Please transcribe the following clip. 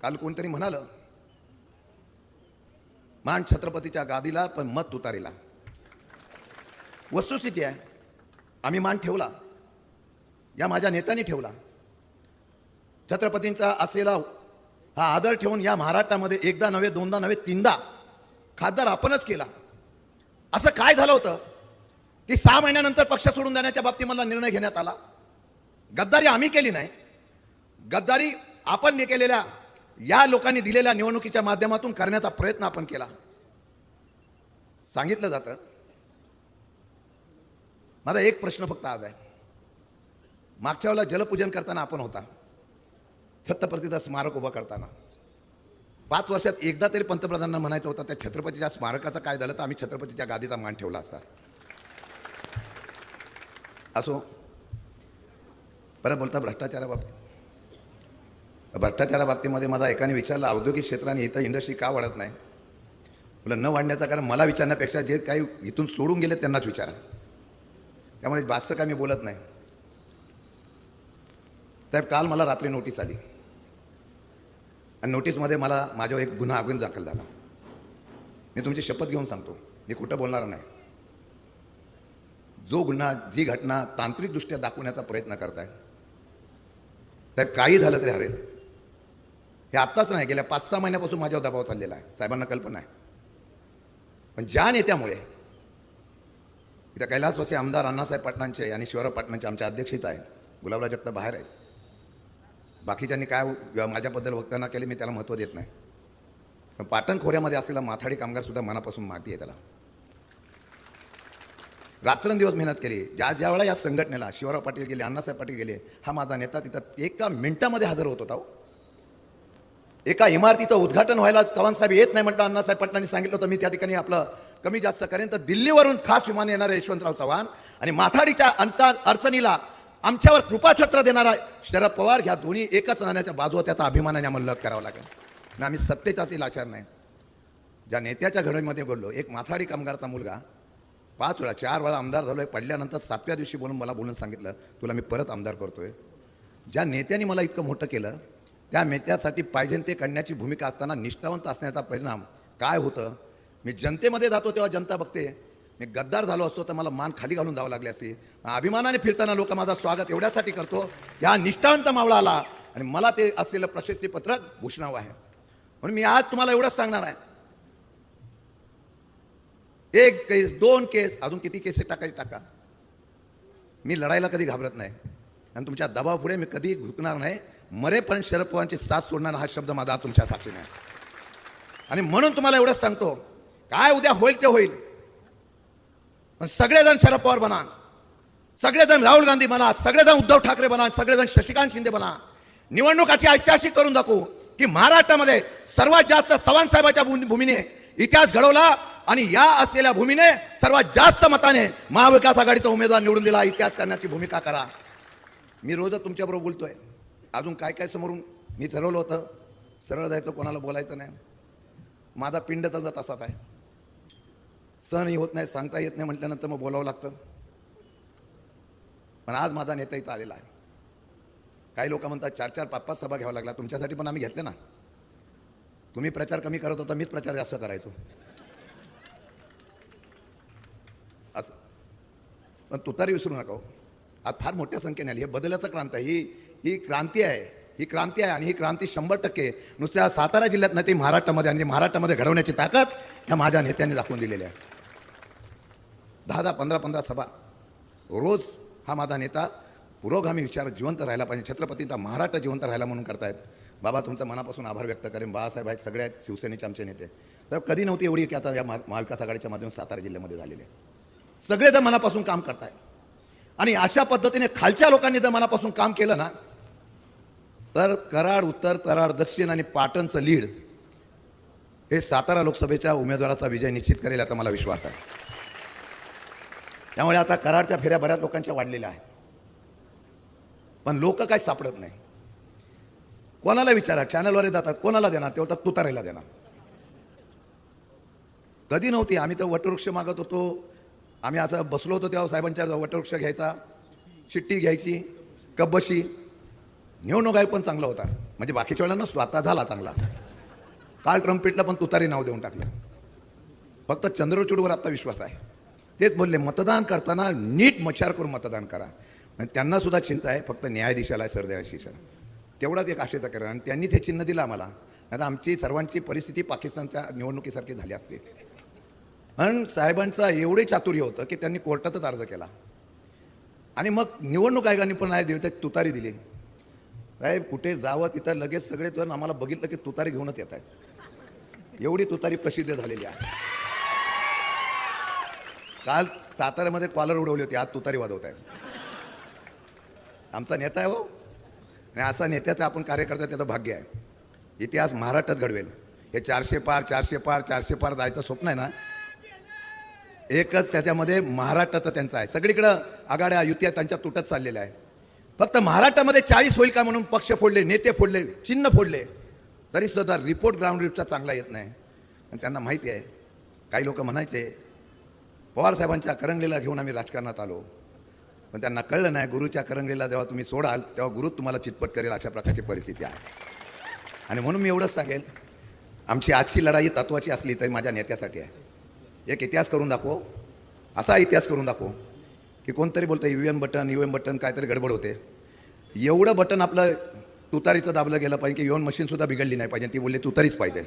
काल कोणतरी म्हणालं, मान छत्रपतीच्या गादीला पण मत तुतारीला. वस्तुस्थिती आहे, आम्ही मान ठेवला, या माझ्या नेत्यांनी ठेवला. छत्रपतींचा असलेला हा आदर ठेवून या महाराष्ट्रामध्ये एकदा नव्हे, दोनदा नव्हे, तीनदा खासदार आपणच केला. असं काय झालं होतं की 6 महिन्यानंतर पक्ष सोडून देण्याच्या बाबतीत मला निर्णय घेण्यात आला. गद्दारी आम्ही केली नाही, गद्दारी आपण केलेल्या या लोकांनी दिलेल्या निवडणुकीच्या माध्यमातून करण्याचा प्रयत्न आपण केला. सांगितलं जातं. माझा एक प्रश्न फक्त आज आहे, मागच्या वेळेला जलपूजन करताना आपण होता, छत्रपतीचं स्मारक उभं करताना 5 वर्षात एकदा तरी पंतप्रधानांना म्हणायचं होतं त्या छत्रपतीच्या स्मारकाचं काय झालं तर आम्ही छत्रपतीच्या गादीचा मान ठेवला असता. असो, परत बोलता भ्रष्टाचारा बाबतीमध्ये माझा एकाने विचारलं, औद्योगिक क्षेत्राने इथं इंडस्ट्री का वाढत नाही. बोला न वाढण्याचं कारण मला विचारण्यापेक्षा जे काही इथून सोडून गेले त्यांनाच विचारा. त्यामुळे जास्त काय मी बोलत नाही. साहेब, काल मला रात्री नोटीस आली आणि नोटीसमध्ये मला माझ्यावर एक गुन्हा दाखल झाला. मी तुमची शपथ घेऊन सांगतो, मी खोटं बोलणार नाही. जो गुन्हा, जी घटना तांत्रिकदृष्ट्या दाखवण्याचा प्रयत्न करताय साहेब, काही झालं तरी हरेल. हे आत्ताच नाही, गेल्या 5-6 महिन्यापासून माझ्यावर दबाव चाललेला आहे, साहेबांना कल्पना आहे. पण ज्या नेत्यामुळे इथं कैलासवासी आमदार अण्णासाहेब पाटलांचे आणि शिवराव पाटलांचे आमच्या अध्यक्षित आहे, गुलाबराव जगताप बाहेर आहे, बाकीच्यांनी काय माझ्याबद्दल वक्तव्य केले मी त्याला महत्त्व देत नाही. पण पाटण खोऱ्यामध्ये असलेला माथाडी कामगारसुद्धा मनापासून माती आहे त्याला. रात्रंदिवस मेहनत केली. ज्या वेळा या संघटनेला शिवराव पाटील गेले, अण्णासाहेब पाटील गेले, हा माझा नेता तिथं एका मिनिटामध्ये हजर होत होता. एका इमारतीचं उद्घाटन व्हायला चव्हाणसाहेब येत नाही म्हटलं, अण्णासाहेब पाटलांनी सांगितलं होतं मी त्या ठिकाणी आपलं कमी जास्त करेन. तर दिल्लीवरून खास विमान येणारे यशवंतराव चव्हाण आणि माथाडीच्या अडचणीला आमच्यावर कृपाछत्र देणारा शरद पवार, ह्या दोन्ही एकच नाण्याच्या बाजूवर त्याचा अभिमानाने आम्हाला लढ करावा लागेल. आणि आम्ही सत्तेचा लाचार नाही. ज्या नेत्याच्या घडीमध्ये बोललो, एक माथाडी कामगारचा मुलगा 5 वेळा 4 वेळा आमदार झालोय, पडल्यानंतर 7व्या दिवशी बोलून सांगितलं तुला मी परत आमदार करतोय. ज्या नेत्यांनी मला इतकं मोठं केलं त्या नेत्यासाठी पाहिजे ते करण्याची भूमिका असताना निष्ठावंत असण्याचा परिणाम काय होतं. मी जनतेमध्ये जातो तेव्हा जनता बघते. मी गद्दार झालो असतो तर मला मान खाली घालून जावं लागले असते. अभिमानाने फिरताना लोक माझं स्वागत एवढ्यासाठी करतो, या निष्ठावंत मावळा आला आणि मला ते असलेलं प्रशस्तीपत्रक भूषणावं आहे. म्हणून मी आज तुम्हाला एवढंच सांगणार आहे, 1 केस 2 केस अजून किती केसेस टाकायची टाका. मी लढायला कधी घाबरत नाही आणि तुमच्या दबावापुढे मी कधी झुकणार नाही. मरेपर्यंत शरद पवारांची साथ सोडणार हा शब्द माझा तुमच्या साक्षीने आहे. आणि म्हणून तुम्हाला एवढंच सांगतो, काय उद्या होईल ते होईल, पण सगळेजण शरद पवार बना, सगळेजण राहुल गांधी बना, सगळेजण उद्धव ठाकरे बना, सगळेजण शशिकांत शिंदे बना. निवडणुकाची ऐतिहासिक करून दाखवू की महाराष्ट्रामध्ये सर्वात जास्त चव्हाण साहेबांच्या भूमीने इतिहास घडवला आणि या असलेल्या भूमीने सर्वात जास्त मताने महाविकास आघाडीचा उमेदवार निवडून दिला. इतिहास करण्याची भूमिका करा. मी रोजच तुमच्याबरोबर बोलतोय. अजून काय काय समोरून मी ठरवलं होतं, सरळ जायचं, कोणाला बोलायचं नाही. माझा पिंड तर तसाच आहे, सहनही होत नाही, सांगता येत नाही म्हटल्यानंतर मग बोलावं लागतं. पण आज माझा नेता इथं आलेला आहे. काही लोक म्हणतात 4-4, 5-5 सभा घ्यावा लागला. तुमच्यासाठी पण आम्ही घेतले ना. तुम्ही प्रचार कमी करत होता, मीच प्रचार जास्त करायचो असं. पण तुतारी विसरू नका. आज फार मोठ्या संख्येने आली. हे बदलाचं क्रांती आहे, ही क्रांती आहे, ही क्रांती आहे. आणि ही क्रांती 100% नुसत्या सातारा जिल्ह्यात नाही, ती महाराष्ट्रामध्ये आणि महाराष्ट्रामध्ये घडवण्याची ताकद ह्या माझ्या नेत्यांनी दाखवून दिलेली आहे. 10-10, 15-15 सभा रोज हा माझा नेता पुरोगामी विचार जिवंत राहायला पाहिजे, छत्रपतींचा महाराष्ट्र जिवंत राहायला म्हणून करतायत. बाबा तुमचं मनापासून आभार व्यक्त करेन. बाळासाहेब आहेत, सगळे आहेत, शिवसेनेचे आमचे नेते. तर कधी नव्हती एवढी की आता या महाविकास आघाडीच्या माध्यमातून सातारा जिल्ह्यामध्ये झालेले. सगळे जर मनापासून काम करताय आणि अशा पद्धतीने खालच्या लोकांनी जर मनापासून काम केलं ना, तर कराड उत्तर, कराड दक्षिण आणि पाटणचं लीड हे सातारा लोकसभेच्या उमेदवाराचा विजय निश्चित करेल आता मला विश्वास आहे. त्यामुळे आता कराडच्या फेऱ्या बऱ्याच लोकांच्या वाढलेल्या आहेत, पण लोक काय सापडत नाही. कोणाला विचारा, चॅनलवर जातात, कोणाला देणार ते होतात तुतारीला देणार. कधी नव्हती. आम्ही तर वटवृक्ष मागत होतो. आम्ही असं बसलो होतो तेव्हा साहेबांच्या वटवृक्ष घ्यायचा, चिठ्ठी घ्यायची, कब्बशी. निवडणूक आयोग पण चांगला होता. म्हणजे बाकीच्या वेळेला नसतो, आता झाला चांगला. काल ट्रम्पेटला पण तुतारी नाव देऊन टाकलं. फक्त चंद्रचूडवर आता विश्वास आहे. तेच बोलले मतदान करताना नीट मचार करून मतदान करा. म्हणजे त्यांना सुद्धा चिंता आहे, फक्त न्यायाधीशाला सरन्यायाधीशाला तेवढाच एक आशेचा करा. आणि त्यांनी ते चिन्ह दिलं आम्हाला. आता आमची सर्वांची परिस्थिती पाकिस्तानच्या निवडणुकीसारखी झाली असते. पण साहेबांचं एवढे चातुर्य होतं की त्यांनी कोर्टातच अर्ज केला आणि मग निवडणूक आयोगाने पण नाही दिली, तुतारी दिली. साहेब कुठे जावं तिथं लगेच सगळे तर आम्हाला बघितलं की तुतारी घेऊनच येत आहेत. एवढी तुतारी प्रसिद्ध झालेली आहे. काल साताऱ्यामध्ये कॉलर उडवली होती, आज तुतारी वाजवत आहे. आमचा नेता आहे हो, आणि असा नेत्याचं आपण कार्यकर्ता त्याचं भाग्य आहे. इतिहास महाराष्ट्रात घडवेल. हे 400 पार 400 पार 400 पार जायचं स्वप्न आहे ना, एकच त्याच्यामध्ये महाराष्ट्राचं त्यांचं आहे. सगळीकडं आघाड्या युत्या त्यांच्या तुटत चाललेल्या आहे. फक्त महाराष्ट्रामध्ये 40 होईल का म्हणून पक्ष फोडले, नेते फोडले, चिन्ह फोडले, तरी सुद्धा रिपोर्ट ग्राउंड रिपोर्टचा चांगला येत नाही. आणि त्यांना माहिती आहे. काही लोक म्हणायचे पवार साहेबांच्या करंगलीला घेऊन आम्ही राजकारणात आलो, पण त्यांना कळलं नाही गुरुच्या करंगलीला जेव्हा तुम्ही सोडाल तेव्हा गुरु तुम्हाला चितपट करेल, अशा प्रकारची परिस्थिती आहे. आणि म्हणून मी एवढंच सांगेन, आमची आजची लढाई तत्वाची असली तरी माझ्या नेत्यासाठी आहे. एक इतिहास करून दाखव, असा इतिहास करून दाखव की कोणतरी बोलतं ईव्हीएम बटन काहीतरी गडबड होते. एवढं बटन आपलं तुतारीचं दाबलं गेलं पाहिजे की ईव्हीएम मशीनसुद्धा बिघडली नाही पाहिजे. ती बोलली तुतारीच पाहिजे.